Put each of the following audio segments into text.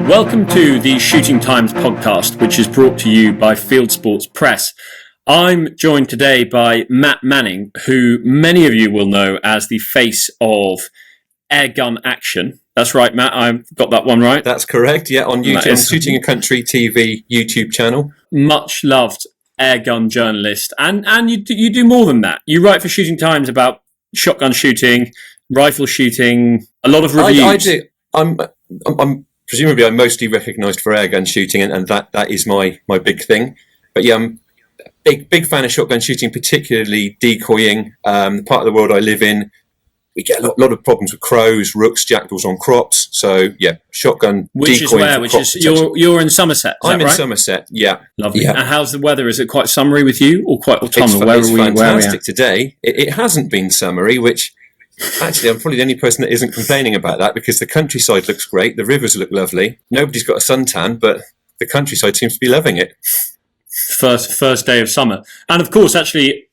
Welcome to the Shooting Times podcast, which is brought to you by Field Sports Press. I'm joined today by Matt Manning, who many of you will know as the face of Airgun Action. That's right, Matt, I've got that one right. That's correct, yeah, on YouTube, on Shooting and Country TV YouTube channel. Much loved airgun journalist, and you do more than that. You write for Shooting Times about shotgun shooting, rifle shooting, a lot of reviews. I do. I'm presumably I'm mostly recognised for airgun shooting, and that is my big thing. But yeah, I'm big fan of shotgun shooting, particularly decoying. The part of the world I live in, we get a lot of problems with crows, rooks, jackdaws on crops. So yeah, shotgun which decoying. Which is where? You're in Somerset. I'm in right? Somerset. Yeah, lovely. Yeah. And how's the weather? Is it quite summery with you, or quite autumnal? It's fantastic today. It hasn't been summery, which actually I'm probably the only person that isn't complaining about that, because the countryside looks great, the rivers look lovely. Nobody's got a suntan, but the countryside seems to be loving it. First day of summer, and of course, actually,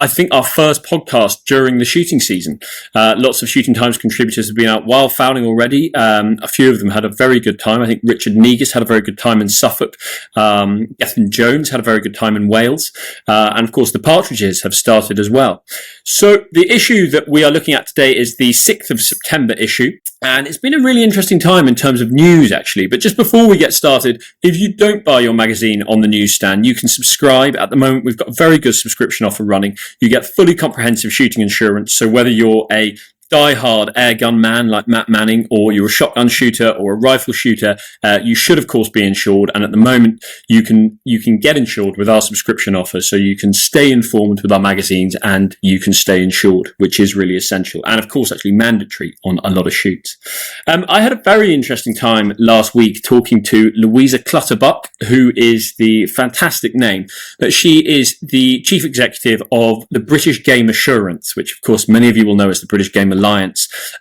I think our first podcast during the shooting season. Lots of Shooting Times contributors have been out wildfowling already. A few of them had a very good time. I think Richard Negus had a very good time in Suffolk. Gethin Jones had a very good time in Wales. And of course, the partridges have started as well. So the issue that we are looking at today is the 6th of September issue. And it's been a really interesting time in terms of news, actually. But just before we get started, if you don't buy your magazine on the newsstand, you can subscribe. At the moment, we've got a very good subscription offer running. You get fully comprehensive shooting insurance. So whether you're a die-hard airgun man like Matt Manning, or you're a shotgun shooter or a rifle shooter, you should of course be insured. And at the moment, you can get insured with our subscription offer, so you can stay informed with our magazines and you can stay insured, which is really essential, and of course actually mandatory on a lot of shoots. I had a very interesting time last week talking to Louisa Clutterbuck, who is the fantastic name, but she is the chief executive of the British Game Assurance, which of course many of you will know as the British Game Alliance.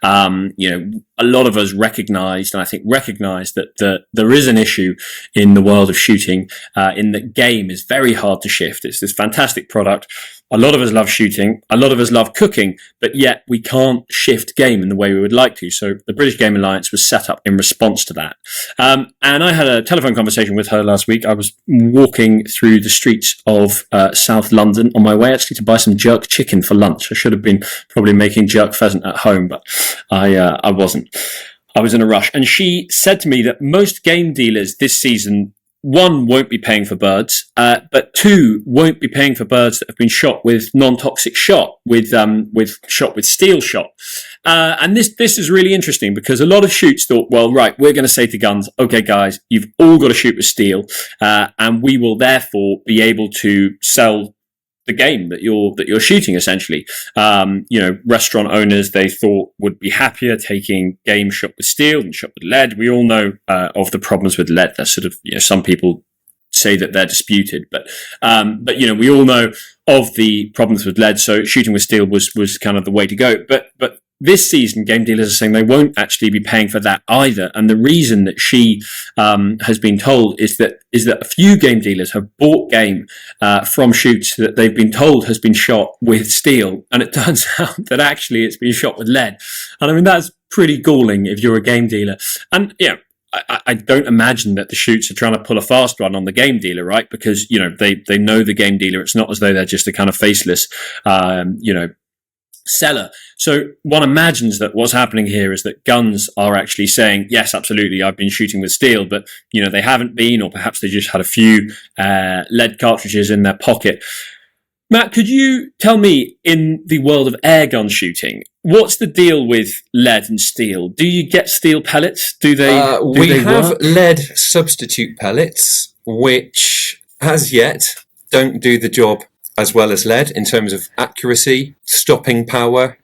A lot of us recognised, and I think recognised, that there is an issue in the world of shooting, in that game is very hard to shift. It's this fantastic product. A lot of us love shooting. A lot of us love cooking, but yet we can't shift game in the way we would like to. So the British Game Alliance was set up in response to that. And I had a telephone conversation with her last week. I was walking through the streets of South London on my way actually to buy some jerk chicken for lunch. I should have been probably making jerk pheasant at home, but I wasn't. I was in a rush. And she said to me that most game dealers this season, one, won't be paying for birds, but two, won't be paying for birds that have been shot with non-toxic shot, with steel shot. And this is really interesting, because a lot of shoots thought, well, right, we're going to say to guns, okay, guys, you've all got to shoot with steel, and we will therefore be able to sell the game that you're shooting, essentially. Restaurant owners, they thought, would be happier taking game shot with steel than shot with lead. We all know of the problems with lead. That's sort of, some people say that they're disputed, but we all know of the problems with lead. So shooting with steel was kind of the way to go. But this season, game dealers are saying they won't actually be paying for that either. And the reason that she has been told is that a few game dealers have bought game from shoots that they've been told has been shot with steel, and it turns out that actually it's been shot with lead. And I mean, that's pretty galling if you're a game dealer. And I don't imagine that the shoots are trying to pull a fast run on the game dealer, right? Because they know the game dealer. It's not as though they're just a kind of faceless seller. So one imagines that what's happening here is that guns are actually saying, yes, absolutely, I've been shooting with steel, but they haven't been, or perhaps they just had a few lead cartridges in their pocket. Matt, could you tell me, in the world of airgun shooting, what's the deal with lead and steel? Do you get steel pellets? Do they have work? Lead substitute pellets, which as yet don't do the job as well as lead in terms of accuracy, stopping power.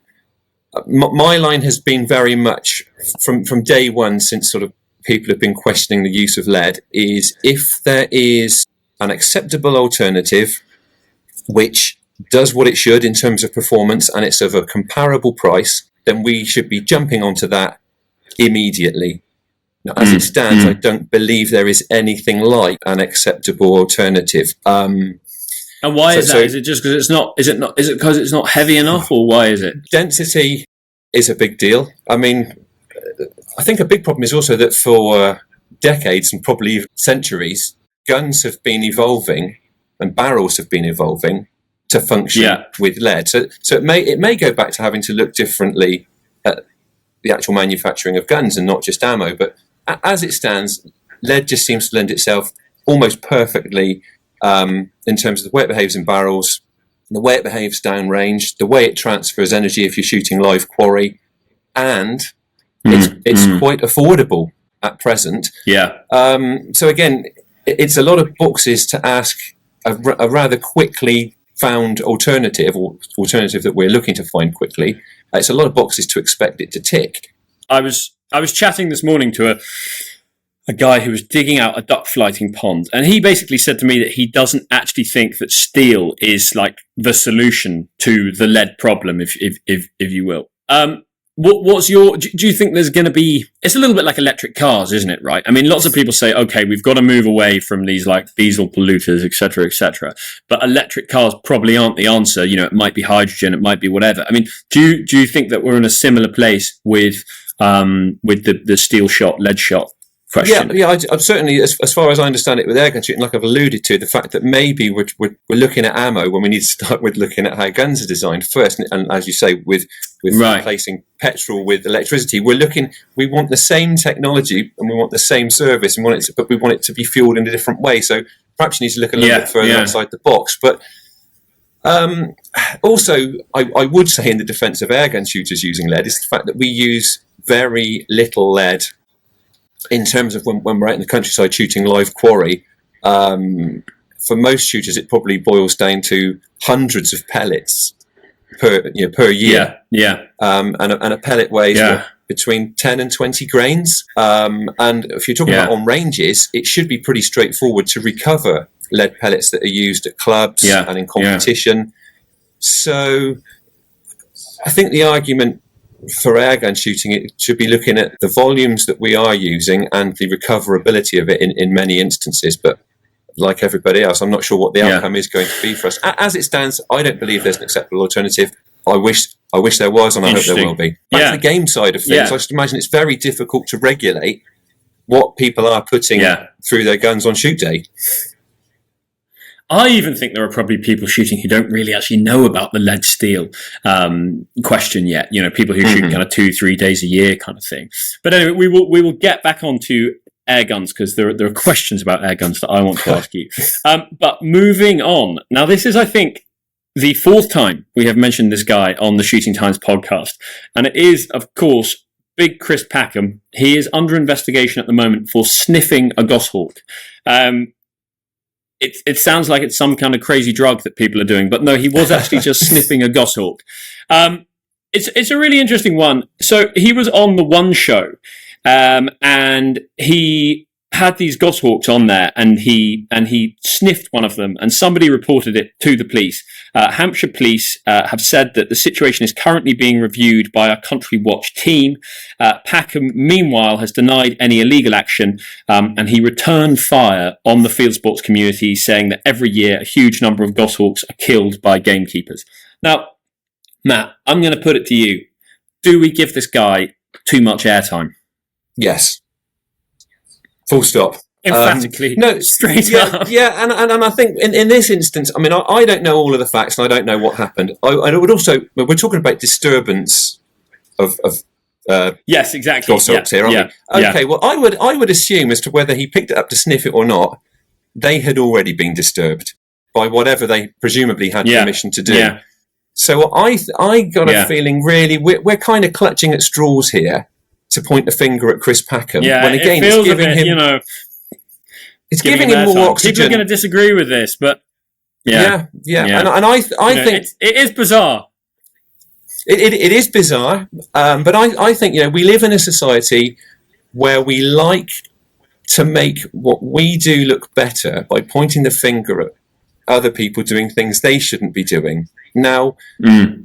My line has been very much from day one, since sort of people have been questioning the use of lead, is if there is an acceptable alternative which does what it should in terms of performance and it's of a comparable price, then we should be jumping onto that immediately. Now, as it stands, I don't believe there is anything like an acceptable alternative. And why is that? Is it just because it's not? Is it because it's not heavy enough, or why is it? Density is a big deal. I mean, I think a big problem is also that for decades and probably centuries, guns have been evolving and barrels have been evolving to function with lead. So it may go back to having to look differently at the actual manufacturing of guns and not just ammo. But as it stands, lead just seems to lend itself almost perfectly in terms of the way it behaves in barrels, the way it behaves downrange, the way it transfers energy if you're shooting live quarry, and it's quite affordable at present. So again, it's a lot of boxes to ask a rather quickly found alternative, or alternative that we're looking to find quickly. It's a lot of boxes to expect it to tick. I was chatting this morning to a guy who was digging out a duck flighting pond, and he basically said to me that he doesn't actually think that steel is like the solution to the lead problem, if you will. What's your? Do you think there's going to be? It's a little bit like electric cars, isn't it? Right? I mean, lots of people say, okay, we've got to move away from these like diesel polluters, etc., etc. But electric cars probably aren't the answer. You know, it might be hydrogen, it might be whatever. I mean, do you think that we're in a similar place with the steel shot, lead shot question? Yeah. I'm certainly, as far as I understand it, with airgun shooting, like I've alluded to, the fact that maybe we're looking at ammo when we need to start with looking at how guns are designed first, and as you say, with replacing petrol with electricity, we want the same technology and we want the same service, and but we want it to be fueled in a different way. So perhaps you need to look a little bit further outside the box. But also, I would say in the defence of airgun shooters using lead is the fact that we use very little lead in terms of when we're out in the countryside shooting live quarry. For most shooters, it probably boils down to hundreds of pellets per year. And a pellet weighs between 10 and 20 grains. And if you're talking about on ranges, it should be pretty straightforward to recover lead pellets that are used at clubs and in competition. So I think the argument for airgun shooting, it should be looking at the volumes that we are using and the recoverability of it in many instances. But like everybody else, I'm not sure what the outcome is going to be for us. As it stands, I don't believe there's an acceptable alternative. I wish there was, and I hope there will be. Back to the game side of things, I just imagine it's very difficult to regulate what people are putting through their guns on shoot day. I even think there are probably people shooting who don't really actually know about the lead steel question yet. You know, people who shoot kind of 2-3 days a year kind of thing. But anyway, we will get back onto air guns because there are questions about air guns that I want to ask you. But moving on, now this is, I think, the fourth time we have mentioned this guy on the Shooting Times podcast, and it is, of course, Big Chris Packham. He is under investigation at the moment for sniffing a goshawk. It sounds like it's some kind of crazy drug that people are doing, but no, he was actually just sniffing a goshawk. It's a really interesting one. So he was on the One Show, and he had these goshawks on there, and he sniffed one of them, and somebody reported it to the police. Hampshire police have said that the situation is currently being reviewed by a Country Watch team. Packham, meanwhile, has denied any illegal action, and he returned fire on the field sports community, saying that every year a huge number of goshawks are killed by gamekeepers. Now, Matt, I'm going to put it to you. Do we give this guy too much airtime? Yes. Full stop. Emphatically. No, straight up. Yeah, and I think in this instance, I mean, I don't know all of the facts and I don't know what happened. I would also, we're talking about disturbance of yes, exactly. goshawks here, aren't we? Okay, well, I would assume as to whether he picked it up to sniff it or not, they had already been disturbed by whatever they presumably had permission to do. Yeah. So I got a feeling, really, we're kind of clutching at straws here to point a finger at Chris Packham. Yeah, when again, it feels it's giving him, it's giving him more oxygen. People are going to disagree with this, but yeah. And I think it is bizarre. It is bizarre, but I think we live in a society where we like to make what we do look better by pointing the finger at other people doing things they shouldn't be doing. Now,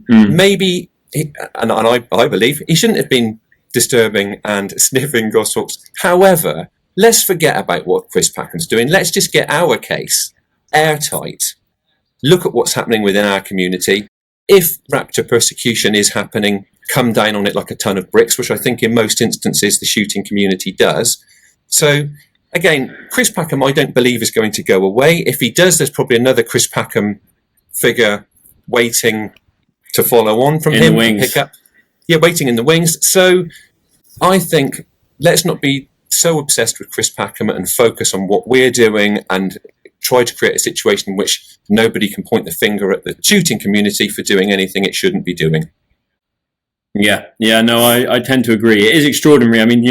maybe, and I believe he shouldn't have been disturbing and sniffing goshawks. However, let's forget about what Chris Packham's doing. Let's just get our case airtight. Look at what's happening within our community. If raptor persecution is happening, come down on it like a ton of bricks, which I think in most instances the shooting community does. So again, Chris Packham, I don't believe is going to go away. If he does, there's probably another Chris Packham figure waiting to follow on from him and pick up. Yeah, waiting in the wings. So I think let's not be so obsessed with Chris Packham and focus on what we're doing and try to create a situation in which nobody can point the finger at the shooting community for doing anything it shouldn't be doing. Yeah, no, I tend to agree. It is extraordinary. I mean,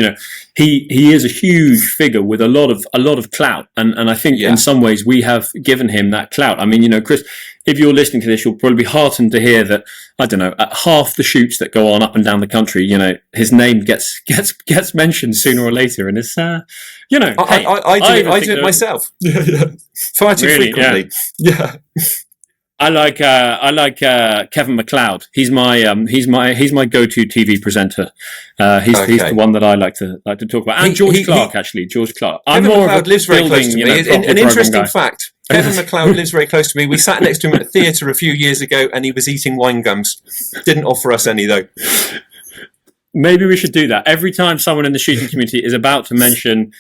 he is a huge figure with a lot of clout, and I think in some ways we have given him that clout. I mean, Chris, if you're listening to this, you'll probably be heartened to hear that, I don't know, at half the shoots that go on up and down the country, his name gets mentioned sooner or later, and it's I do it myself. Far too frequently. Yeah. I like Kevin MacLeod. He's my go-to TV presenter. He's the one that I like to talk about. And George Clark. I'm Kevin MacLeod lives very close to me. An interesting fact. Kevin MacLeod lives very close to me. We sat next to him at a theatre a few years ago, and he was eating wine gums. Didn't offer us any though. Maybe we should do that every time someone in the shooting community is about to mention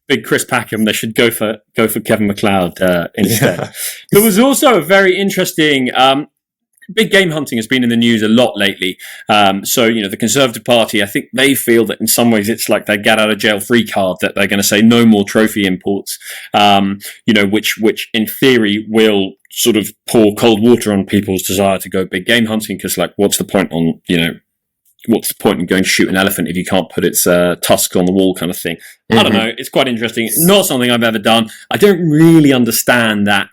big Chris Packham. They should go for Kevin MacLeod instead. Yeah. There was also a very interesting big game hunting has been in the news a lot lately. So the Conservative Party, I think they feel that in some ways it's like their get out of jail free card, that they're going to say no more trophy imports. Which in theory will sort of pour cold water on people's desire to go big game hunting, because what's the point in going to shoot an elephant if you can't put its tusk on the wall, kind of thing? Mm-hmm. I don't know. It's quite interesting. Not something I've ever done. I don't really understand that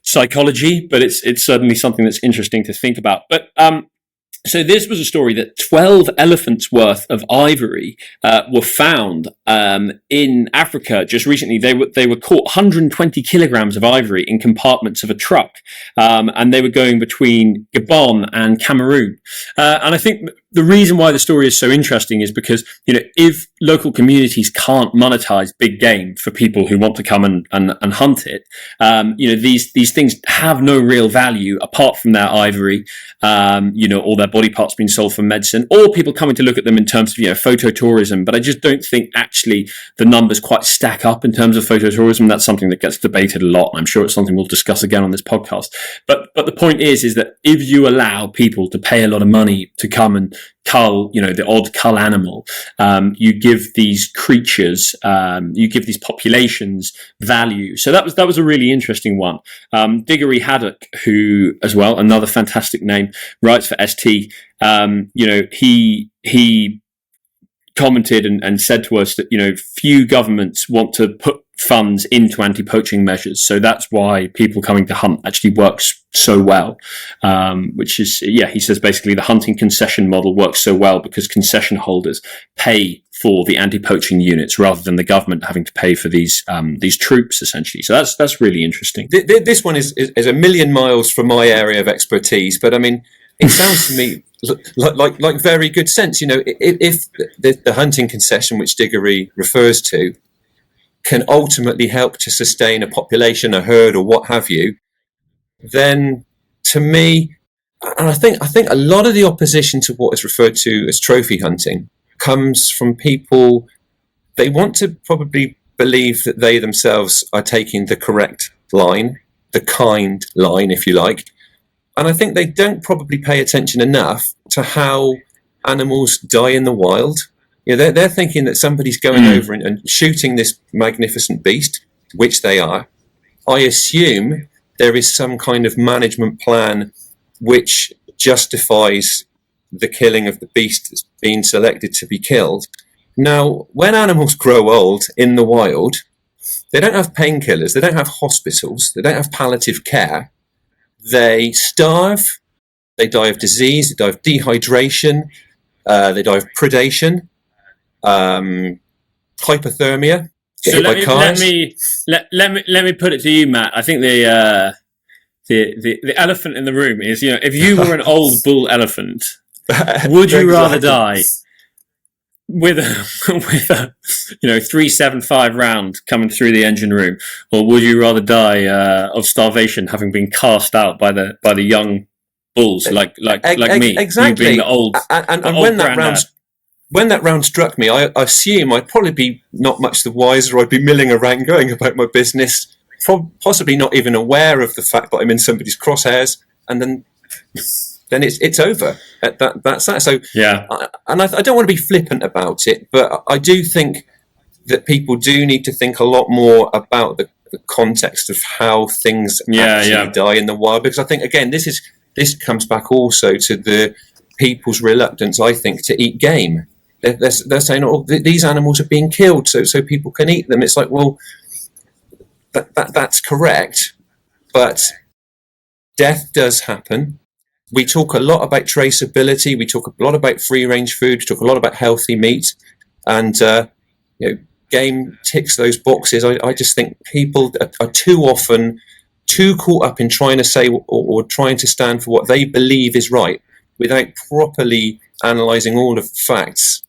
psychology, but it's certainly something that's interesting to think about. But so this was a story that 12 elephants worth of ivory were found in Africa just recently. They were caught 120 kilograms of ivory in compartments of a truck, and they were going between Gabon and Cameroon. And I think the reason why the story is so interesting is because, if local communities can't monetize big game for people who want to come and hunt it, these things have no real value apart from their ivory, or their body parts being sold for medicine, or people coming to look at them in terms of, phototourism. But I just don't think actually the numbers quite stack up in terms of phototourism. That's something that gets debated a lot. I'm sure it's something we'll discuss again on this podcast. But the point is that if you allow people to pay a lot of money to come and cull, the odd cull animal, you give these creatures, you give these populations value. So that was a really interesting one. Diggory Haddock, who as well, another fantastic name, writes for ST. He commented and said to us that, few governments want to put funds into anti-poaching measures. So that's why people coming to hunt actually works so well, which is, he says basically the hunting concession model works so well because concession holders pay for the anti-poaching units rather than the government having to pay for these troops, essentially. So that's really interesting. This one is a million miles from my area of expertise, but I mean, it sounds to me like very good sense. If the hunting concession, which Diggory refers to, can ultimately help to sustain a population, a herd, or what have you, then to me, and I think a lot of the opposition to what is referred to as trophy hunting comes from people, they want to probably believe that they themselves are taking the correct line, the kind line, if you like. And I think they don't probably pay attention enough to how animals die in the wild. They're thinking that somebody's going over and shooting this magnificent beast, which they are. I assume there is some kind of management plan which justifies the killing of the beast that's been selected to be killed. Now, when animals grow old in the wild, they don't have painkillers, they don't have hospitals, they don't have palliative care. They starve, they die of disease, they die of dehydration, they die of predation. Hypothermia. So let me put it to you, Matt. I think the elephant in the room is, if you were an old bull elephant, would you rather die with a 375 round coming through the engine room, or would you rather die of starvation, having been cast out by the young bulls like me, exactly, you being the old and when that round's when that round struck me, I assume I'd probably be not much the wiser. I'd be milling around, going about my business, possibly not even aware of the fact that I'm in somebody's crosshairs, and then it's over. That's that. So Yeah. I don't want to be flippant about it, but I do think that people do need to think a lot more about the context of how things actually die in the wild, because I think, again, this comes back also to the people's reluctance, I think, to eat game. They're saying, oh, these animals are being killed so people can eat them. It's like, well, that's correct, but death does happen. We talk a lot about traceability. We talk a lot about free-range food. We talk a lot about healthy meat, and game ticks those boxes. I just think people are too often too caught up in trying to say or trying to stand for what they believe is right, without properly analysing all of the facts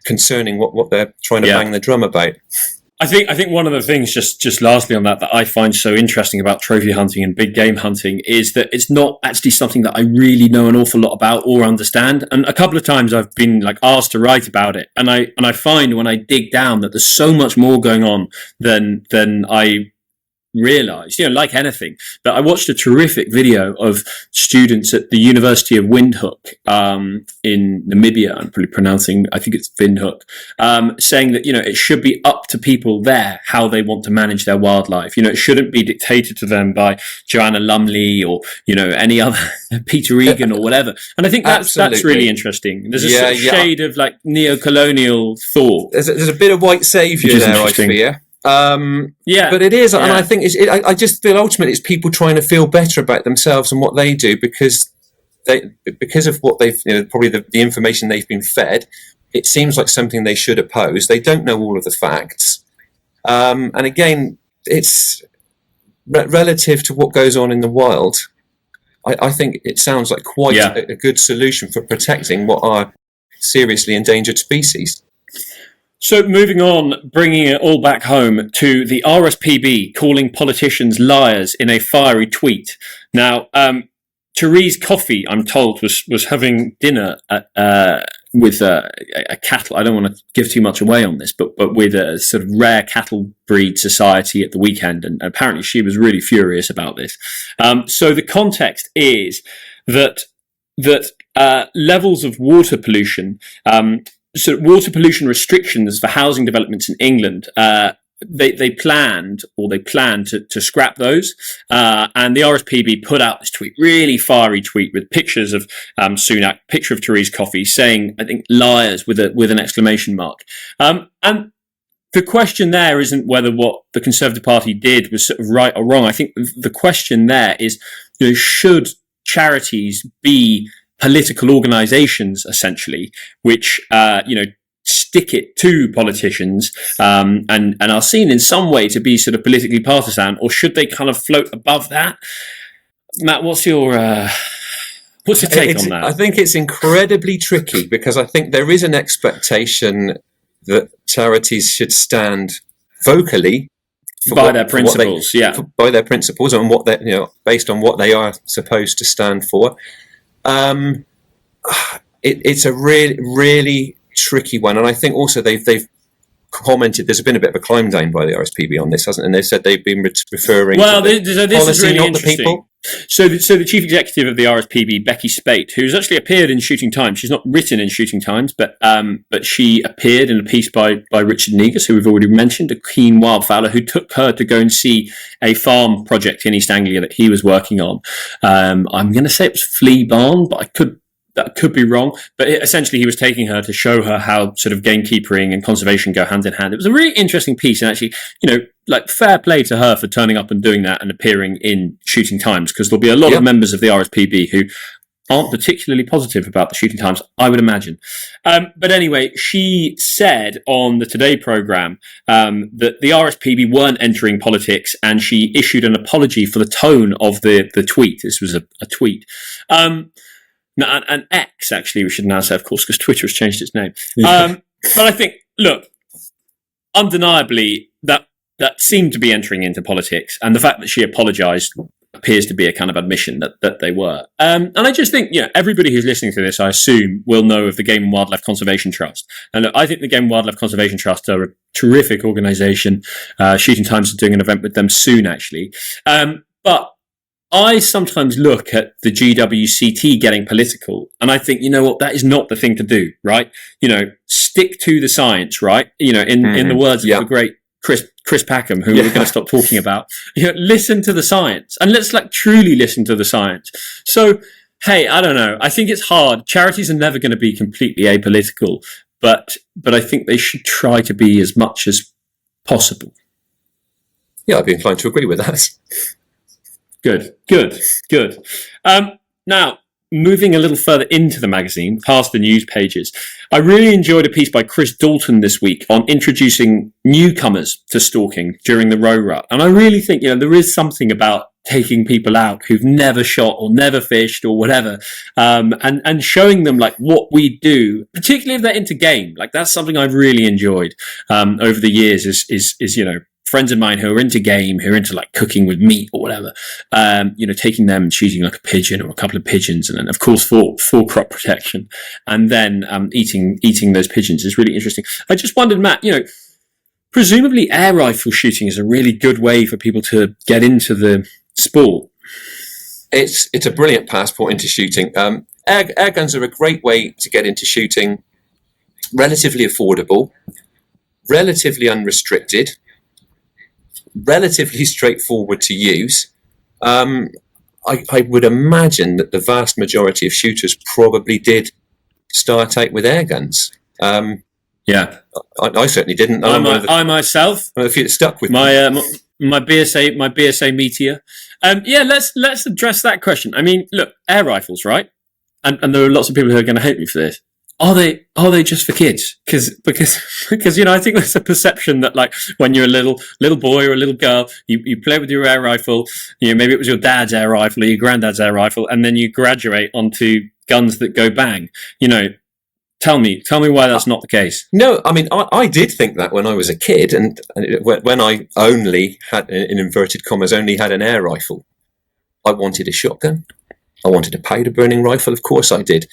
concerning what they're trying to bang the drum about. I think one of the things, just lastly on that I find so interesting about trophy hunting and big game hunting is that it's not actually something that I really know an awful lot about or understand. And a couple of times I've been asked to write about it, and I find when I dig down that there's so much more going on than I realised, like anything. But I watched a terrific video of students at the University of Windhoek in Namibia. I'm probably pronouncing, I think it's Windhoek, saying that it should be up to people there how they want to manage their wildlife. It shouldn't be dictated to them by Joanna Lumley or any other Peter Egan or whatever. And I think that's really interesting. There's a sort of shade of neo-colonial thought. There's a bit of white saviour there, I fear. But it is, and I think I just feel ultimately it's people trying to feel better about themselves and what they do because of what they've probably the information they've been fed. It seems like something they should oppose. They don't know all of the facts, and again, it's relative to what goes on in the wild. I think it sounds like quite a good solution for protecting what are seriously endangered species. So moving on, bringing it all back home to the RSPB calling politicians liars in a fiery tweet. Now, Therese Coffey, I'm told, was having dinner with a cattle. I don't want to give too much away on this, but with a sort of rare cattle breed society at the weekend, and apparently she was really furious about this. So the context is that levels of water pollution. So water pollution restrictions for housing developments in England, they plan to scrap those. And the RSPB put out this tweet, really fiery tweet with pictures of Sunak, picture of Therese Coffey saying, I think, liars with an exclamation mark. And the question there isn't whether what the Conservative Party did was sort of right or wrong. I think the question there is, should charities be political organisations, essentially, which stick it to politicians and are seen in some way to be sort of politically partisan, or should they kind of float above that? Matt, what's your take on that? I think it's incredibly tricky because I think there is an expectation that charities should stand vocally by their principles, by their principles and what they based on what they are supposed to stand for. It's a really tricky one, and I think also they've commented. There's been a bit of a climb down by the RSPB on this, hasn't it? And they've said they've been referring. Well, to this is really interesting. So the chief executive of the RSPB, Becky Spate, who's actually appeared in Shooting Times. She's not written in Shooting Times, but she appeared in a piece by Richard Negus, who we've already mentioned, a keen wildfowler who took her to go and see a farm project in East Anglia that he was working on. I'm going to say it was Flea Barn, but that could be wrong, but essentially he was taking her to show her how sort of gamekeeping and conservation go hand in hand. It was a really interesting piece, and actually, fair play to her for turning up and doing that and appearing in Shooting Times, because there'll be a lot of members of the RSPB who aren't particularly positive about the Shooting Times, I would imagine. But anyway, she said on the Today programme that the RSPB weren't entering politics, and she issued an apology for the tone of the tweet. This was a tweet. An X, actually, we should now say, of course, because Twitter has changed its name. But I think, look, undeniably, that seemed to be entering into politics, and the fact that she apologised, appears to be a kind of admission that they were. And I just think, everybody who's listening to this, I assume, will know of the Game and Wildlife Conservation Trust. And look, I think the Game and Wildlife Conservation Trust are a terrific organisation. Shooting Times are doing an event with them soon, actually. But I sometimes look at the GWCT getting political, and I think, you know what, that is not the thing to do, right? Stick to the science, right? In the words of the great Chris Packham, who we're going to stop talking about, listen to the science, and let's truly listen to the science. So, hey, I don't know. I think it's hard. Charities are never going to be completely apolitical, but I think they should try to be as much as possible. Yeah, I'd be inclined to agree with that. Good. Now, moving a little further into the magazine, past the news pages, I really enjoyed a piece by Chris Dalton this week on introducing newcomers to stalking during the row rut. And I really think, there is something about taking people out who've never shot or never fished or whatever, and showing them what we do, particularly if they're into game. That's something I've really enjoyed over the years is friends of mine who are into game, who are into cooking with meat or whatever, taking them and shooting a pigeon or a couple of pigeons, and then of course for crop protection, and then eating those pigeons is really interesting. I just wondered, Matt, presumably air rifle shooting is a really good way for people to get into the sport. It's a brilliant passport into shooting. Air guns are a great way to get into shooting, relatively affordable, relatively unrestricted, relatively straightforward to use. I would imagine that the vast majority of shooters probably did start out with air guns. I certainly didn't. I myself, if you're stuck with my BSA Meteor. Let's address that question. I mean, look, air rifles, right? And there are lots of people who are going to hate me for this. Are they just for kids? Because I think there's a perception that when you're a little boy or a little girl, you play with your air rifle, maybe it was your dad's air rifle or your granddad's air rifle, and then you graduate onto guns that go bang. Tell me why that's not the case. No, I mean, I did think that when I was a kid, and when I only had, in inverted commas, only had an air rifle. I wanted a shotgun. I wanted a powder burning rifle, of course I did.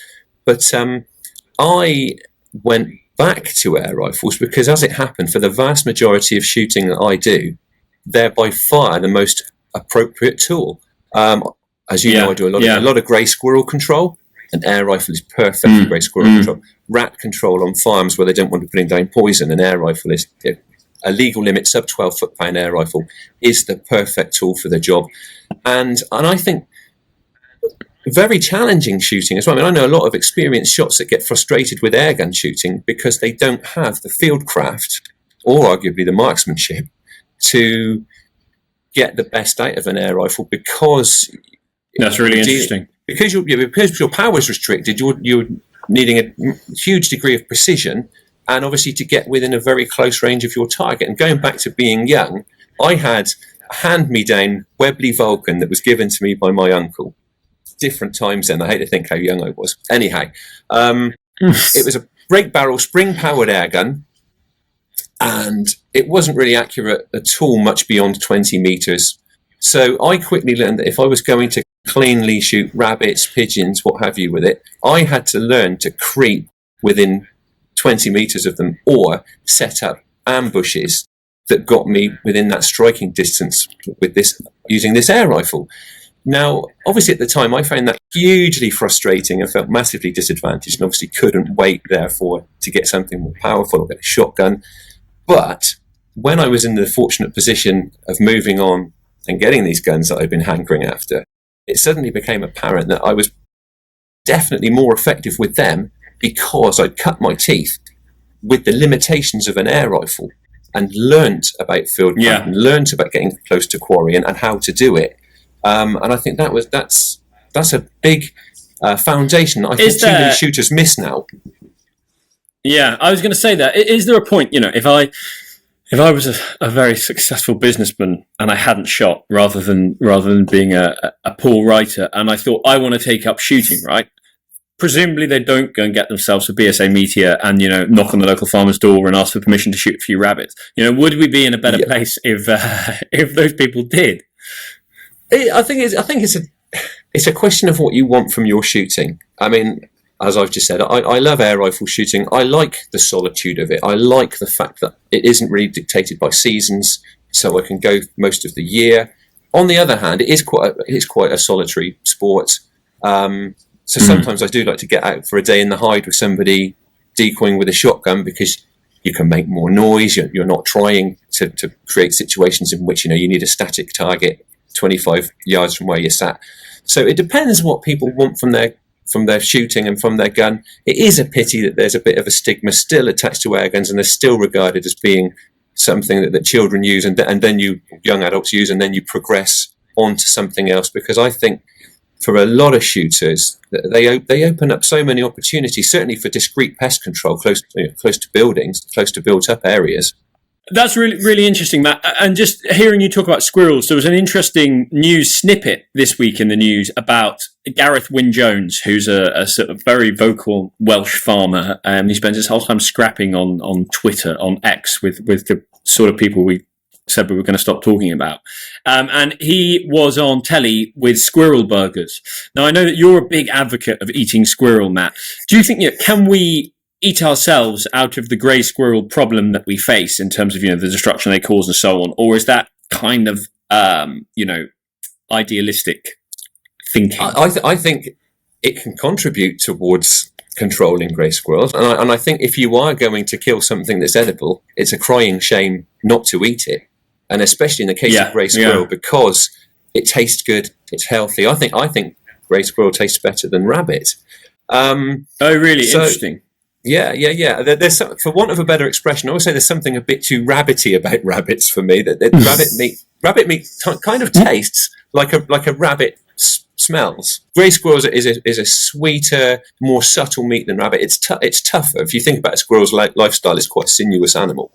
But I went back to air rifles because, as it happened, for the vast majority of shooting that I do, they're by far the most appropriate tool. As you know, I do a lot of grey squirrel control. An air rifle is perfect for grey squirrel control. Rat control on farms where they don't want to put in down poison. An air rifle is a legal limit, sub 12 foot-pound air rifle is the perfect tool for the job. And I think very challenging shooting as well. I mean, I know a lot of experienced shots that get frustrated with airgun shooting because they don't have the fieldcraft or arguably the marksmanship to get the best out of an air rifle because that's really interesting. Because your power is restricted, you're needing a huge degree of precision, and obviously to get within a very close range of your target. And going back to being young, I had a hand-me-down Webley Vulcan that was given to me by my uncle. Different times then. I hate to think how young I was. Anyhow, it was a break barrel spring-powered airgun, and it wasn't really accurate at all, much beyond 20 meters. So I quickly learned that if I was going to cleanly shoot rabbits, pigeons, what have you with it, I had to learn to creep within 20 meters of them or set up ambushes that got me within that striking distance with this, using this air rifle. Now, obviously at the time I found that hugely frustrating. I felt massively disadvantaged and obviously couldn't wait therefore to get something more powerful or get a shotgun. But when I was in the fortunate position of moving on and getting these guns that I've been hankering after, it suddenly became apparent that I was definitely more effective with them because I'd cut my teeth with the limitations of an air rifle and learnt about field craft and learnt about getting close to quarry and how to do it. And I think that's a big foundation I think too many shooters miss now. Yeah, I was going to say that. Is there a point, if I was a very successful businessman and I hadn't shot rather than being a poor writer, and I thought I want to take up shooting, right? Presumably they don't go and get themselves a BSA Meteor and, knock on the local farmer's door and ask for permission to shoot a few rabbits. Would we be in a better place if those people did? I think it's a question of what you want from your shooting. I mean, as I've just said, I love air rifle shooting. I like the solitude of it. I like the fact that it isn't really dictated by seasons, so I can go most of the year. On the other hand, it is quite a solitary sport. So sometimes I do like to get out for a day in the hide with somebody decoying with a shotgun, because you can make more noise. You're not trying to create situations in which, you need a static target 25 yards from where you're sat. So it depends what people want from their shooting and from their gun. It is a pity that there's a bit of a stigma still attached to air guns, and they're still regarded as being something that children use, and then young adults use, and then you progress on to something else. Because I think for a lot of shooters, they open up so many opportunities, certainly for discreet pest control close to buildings, close to built-up areas. That's really, really interesting, Matt. And just hearing you talk about squirrels, there was an interesting news snippet this week in the news about Gareth Wyn-Jones, who's a sort of very vocal Welsh farmer. He spends his whole time scrapping on Twitter, on X, with the sort of people we said we were going to stop talking about. And he was on telly with squirrel burgers. Now, I know that you're a big advocate of eating squirrel, Matt. Do you think, can we eat ourselves out of the grey squirrel problem that we face in terms of, the destruction they cause and so on? Or is that kind of, idealistic thinking? I think it can contribute towards controlling grey squirrels. And I think if you are going to kill something that's edible, it's a crying shame not to eat it. And especially in the case of grey squirrel, because it tastes good, it's healthy. I think grey squirrel tastes better than rabbit. Really? Interesting. Yeah. There's for want of a better expression, I always say there's something a bit too rabbity about rabbits for me. That rabbit meat kind of tastes like a rabbit smells. Grey squirrels is a sweeter, more subtle meat than rabbit. It's tougher. If you think about a squirrel's lifestyle, it's quite a sinuous animal.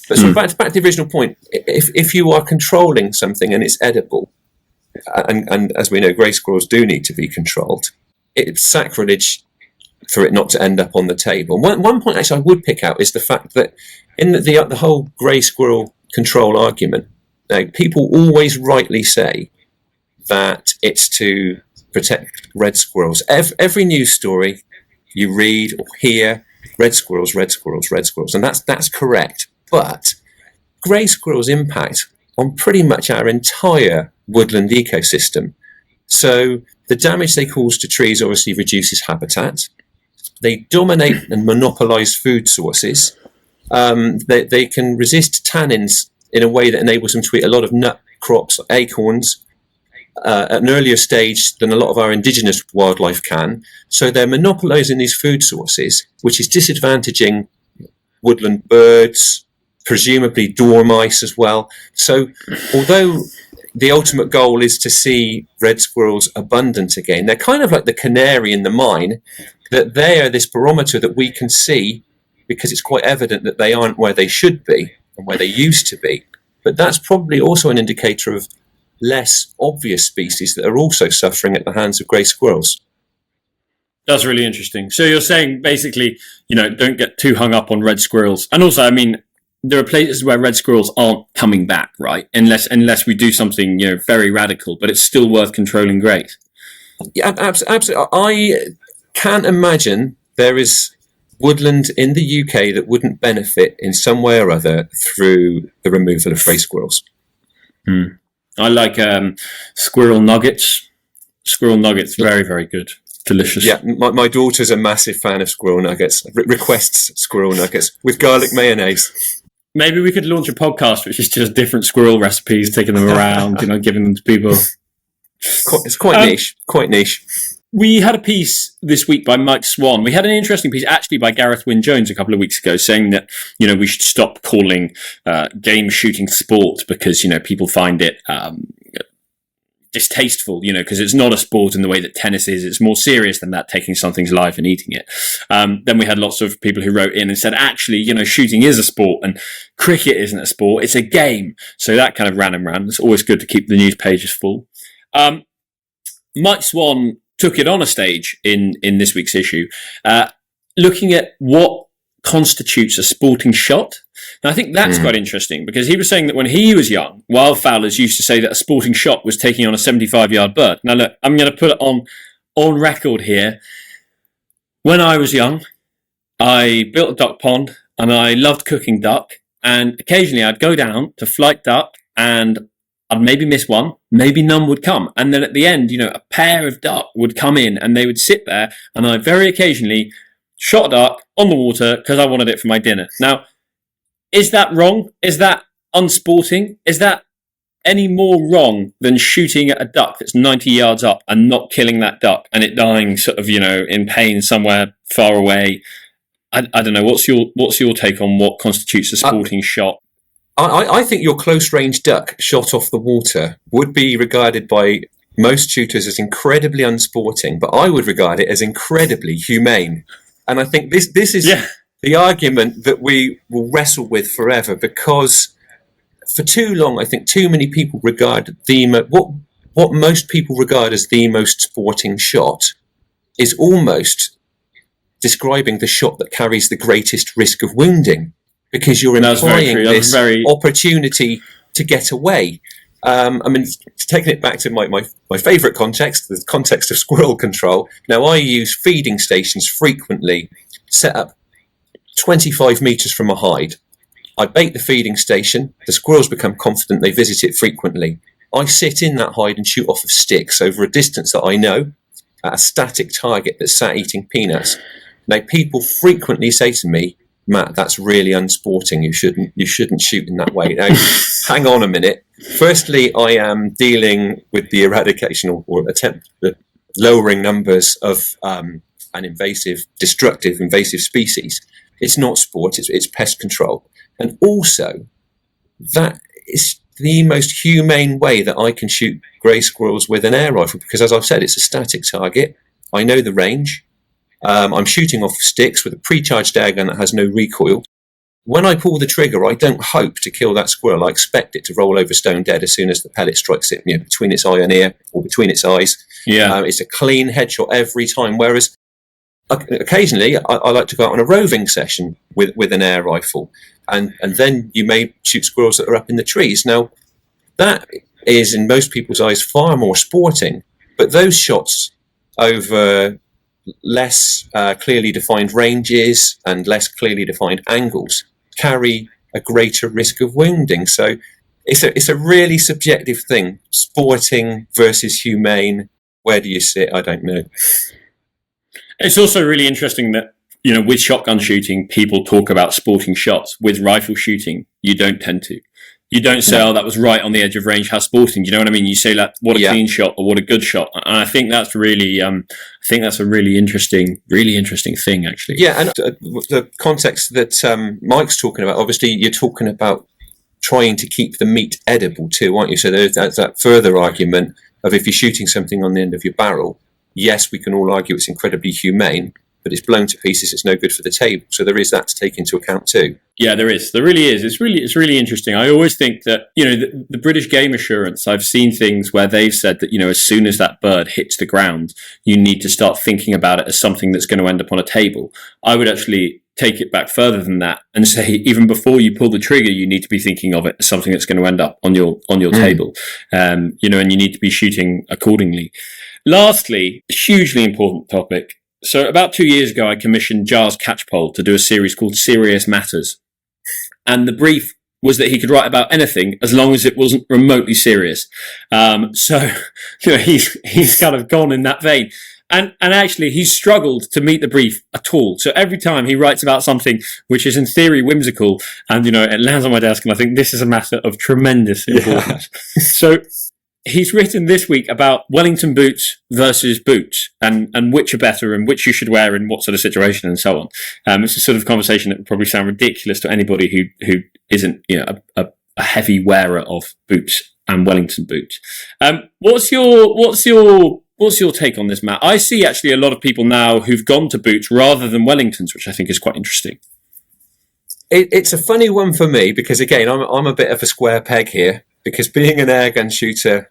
But so back to the original point, if you are controlling something and it's edible, and as we know, grey squirrels do need to be controlled, it's sacrilege for it not to end up on the table. One point actually I would pick out is the fact that in the whole grey squirrel control argument, people always rightly say that it's to protect red squirrels. Every news story you read or hear, red squirrels, and that's correct. But grey squirrels impact on pretty much our entire woodland ecosystem. So the damage they cause to trees obviously reduces habitat. They dominate and monopolise food sources. They can resist tannins in a way that enables them to eat a lot of nut crops, acorns, at an earlier stage than a lot of our indigenous wildlife can. So they're monopolising these food sources, which is disadvantaging woodland birds, presumably dormice as well. So although the ultimate goal is to see red squirrels abundant again, they're kind of like the canary in the mine, that they are this barometer that we can see, because it's quite evident that they aren't where they should be and where they used to be. But that's probably also an indicator of less obvious species that are also suffering at the hands of grey squirrels. That's really interesting. So you're saying basically, don't get too hung up on red squirrels. And also, I mean, there are places where red squirrels aren't coming back, right? Unless we do something, very radical, but it's still worth controlling greys. Yeah, absolutely. I can't imagine there is woodland in the UK that wouldn't benefit in some way or other through the removal of grey squirrels. I like squirrel nuggets. Squirrel nuggets, very, very good. Delicious. Yeah, my daughter's a massive fan of squirrel nuggets, requests squirrel nuggets with garlic mayonnaise. Maybe we could launch a podcast which is just different squirrel recipes, taking them around, giving them to people. It's quite niche. We had a piece this week by Mike Swan. We had an interesting piece actually by Gareth Wyn-Jones a couple of weeks ago, saying that, we should stop calling game shooting sport because, people find it distasteful, because it's not a sport in the way that tennis is. It's more serious than that, taking something's life and eating it. Then we had lots of people who wrote in and said, actually, shooting is a sport and cricket isn't a sport, it's a game. So that kind of ran and ran. It's always good to keep the news pages full. Mike Swan took it on a stage in this week's issue, looking at what constitutes a sporting shot. And I think that's quite interesting, because he was saying that when he was young, wildfowlers used to say that a sporting shot was taking on a 75-yard bird. Now, look, I'm going to put it on record here. When I was young, I built a duck pond, and I loved cooking duck. And occasionally I'd go down to flight duck, and I'd maybe miss one, maybe none would come. And then at the end, a pair of duck would come in, and they would sit there, and I very occasionally shot a duck on the water because I wanted it for my dinner. Now, is that wrong? Is that unsporting? Is that any more wrong than shooting at a duck that's 90 yards up and not killing that duck and it dying sort of, in pain somewhere far away? I don't know. What's your take on what constitutes a sporting shot? I think your close-range duck shot off the water would be regarded by most shooters as incredibly unsporting, but I would regard it as incredibly humane. And I think this is the argument that we will wrestle with forever, because for too long, I think too many people regard what most people regard as the most sporting shot is almost describing the shot that carries the greatest risk of wounding, because you're implying this opportunity to get away. Taking it back to my favourite context, the context of squirrel control. Now, I use feeding stations frequently, set up 25 metres from a hide. I bait the feeding station. The squirrels become confident. They visit it frequently. I sit in that hide and shoot off of sticks over a distance that I know, at a static target that's sat eating peanuts. Now, people frequently say to me, "Matt, that's really unsporting. You shouldn't shoot in that way." Now, hang on a minute. Firstly, I am dealing with the eradication or attempt at lowering numbers of an destructive invasive species. It's not sport, it's pest control. And also, that is the most humane way that I can shoot grey squirrels with an air rifle, because, as I've said, it's a static target. I know the range. I'm shooting off sticks with a pre-charged airgun that has no recoil. When I pull the trigger, I don't hope to kill that squirrel. I expect it to roll over stone dead as soon as the pellet strikes it, between its eye and ear, or between its eyes. Yeah, it's a clean headshot every time. Whereas occasionally, I like to go out on a roving session with an air rifle, and then you may shoot squirrels that are up in the trees. Now, that is, in most people's eyes, far more sporting. But those shots over less clearly defined ranges and less clearly defined angles carry a greater risk of wounding. So it's a really subjective thing. Sporting versus humane. Where do you sit? I don't know. It's also really interesting that, with shotgun shooting, people talk about sporting shots. With rifle shooting, you don't tend to. You don't say, "Oh, that was right on the edge of range. How sporting!" Do you know what I mean? You say, "Like, what a clean shot," or "What a good shot." And I think that's really, a really interesting thing, actually. Yeah, and the context that Mike's talking about. Obviously, you're talking about trying to keep the meat edible too, aren't you? So there's that further argument of, if you're shooting something on the end of your barrel, yes, we can all argue it's incredibly humane, but it's blown to pieces. It's no good for the table. So there is that to take into account too. Yeah, there is. There really is. It's really interesting. I always think that, the British Game Assurance, I've seen things where they've said that, as soon as that bird hits the ground, you need to start thinking about it as something that's going to end up on a table. I would actually take it back further than that and say, even before you pull the trigger, you need to be thinking of it as something that's going to end up on your table. And you need to be shooting accordingly. Lastly, a hugely important topic. So about 2 years ago, I commissioned Giles Catchpole to do a series called Serious Matters. And the brief was that he could write about anything as long as it wasn't remotely serious. So he's kind of gone in that vein. And actually, he's struggled to meet the brief at all. So every time he writes about something which is in theory whimsical, and it lands on my desk, and I think this is a matter of tremendous importance. Yeah. So he's written this week about Wellington boots versus boots, and which are better, and which you should wear in what sort of situation, and so on. It's a sort of conversation that would probably sound ridiculous to anybody who isn't a heavy wearer of boots and Wellington boots. What's your take on this, Matt? I see actually a lot of people now who've gone to boots rather than Wellingtons, which I think is quite interesting. It's a funny one for me, because again, I'm a bit of a square peg here, because being an airgun shooter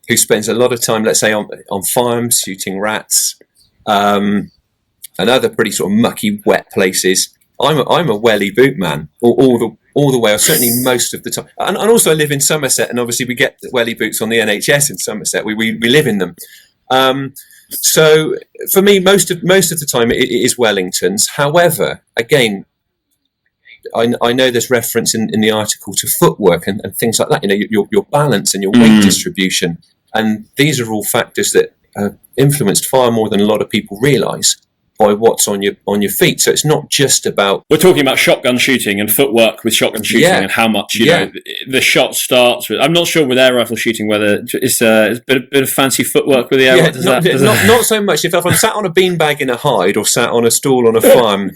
who spends a lot of time, let's say, on farms shooting rats and other pretty sort of mucky, wet places, I'm a welly boot man. All all the way, or certainly most of the time. And also I live in Somerset, and obviously we get welly boots on the NHS in Somerset. We live in them. So for me, most of the time it is Wellingtons. However, again, I know there's reference in the article to footwork and things like that. Your balance and your weight distribution, and these are all factors that are influenced far more than a lot of people realise by what's on your feet. So it's not just about... We're talking about shotgun shooting and footwork with shotgun shooting, and how much you know the shot starts with. I'm not sure with air rifle shooting whether it's a bit of fancy footwork with the air rifle. Not so much. If I'm sat on a beanbag in a hide or sat on a stool on a farm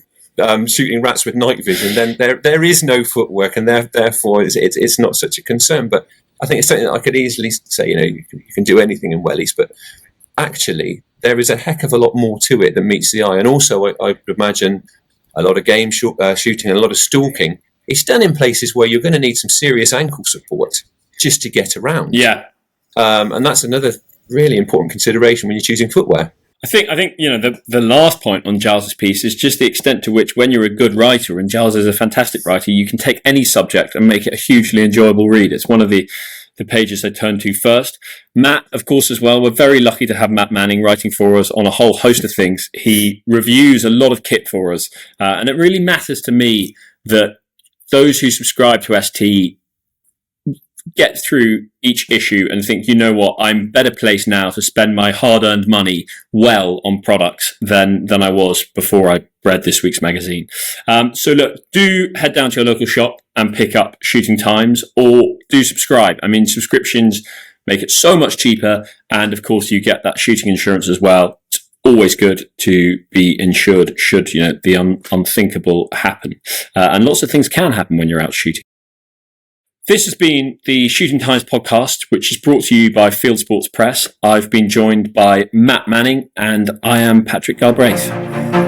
shooting rats with night vision, then there is no footwork, and therefore it's not such a concern. But I think it's something that I could easily say, you can do anything in wellies, but actually there is a heck of a lot more to it than meets the eye. And also I would imagine a lot of game shooting and a lot of stalking, it's done in places where you're going to need some serious ankle support just to get around. And that's another really important consideration when you're choosing footwear. I think the last point on Giles's piece is just the extent to which, when you're a good writer, and Giles is a fantastic writer, you can take any subject and make it a hugely enjoyable read. It's one of the pages I turn to first. Matt, of course, as well. We're very lucky to have Matt Manning writing for us on a whole host of things. He reviews a lot of kit for us, and it really matters to me that those who subscribe to ST get through each issue and think, you know what, I'm better placed now to spend my hard-earned money well on products than I was before I read this week's magazine. So look, do head down to your local shop and pick up Shooting Times, or do subscribe. I mean, subscriptions make it so much cheaper, and of course you get that shooting insurance as well. It's always good to be insured should the unthinkable happen, and lots of things can happen when you're out shooting. This has been the Shooting Times podcast, which is brought to you by Field Sports Press. I've been joined by Matt Manning, and I am Patrick Galbraith.